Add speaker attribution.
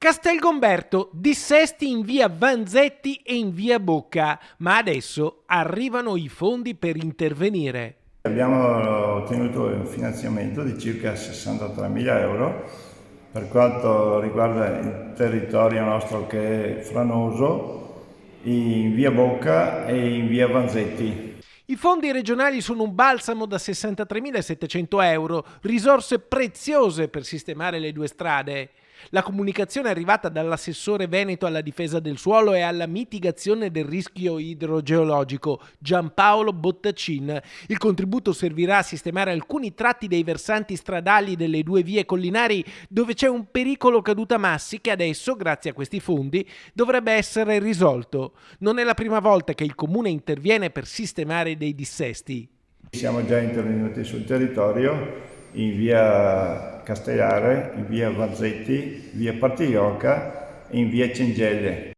Speaker 1: Castelgomberto, dissesti in via Vanzetti e in via Bocca, ma adesso arrivano i fondi per intervenire.
Speaker 2: Abbiamo ottenuto un finanziamento di circa 63.000 euro per quanto riguarda il territorio nostro che è franoso, in via Bocca e in via Vanzetti.
Speaker 1: I fondi regionali sono un balsamo da 63.700 euro, risorse preziose per sistemare le due strade. La comunicazione è arrivata dall'assessore veneto alla difesa del suolo e alla mitigazione del rischio idrogeologico, Giampaolo Bottacin. Il contributo servirà a sistemare alcuni tratti dei versanti stradali delle due vie collinari dove c'è un pericolo caduta massi che adesso, grazie a questi fondi, dovrebbe essere risolto. Non è la prima volta che il comune interviene per sistemare dei dissesti.
Speaker 2: Siamo già intervenuti sul territorio in via Castellare, in via Vanzetti, via Partiglioca e in via Cengelle.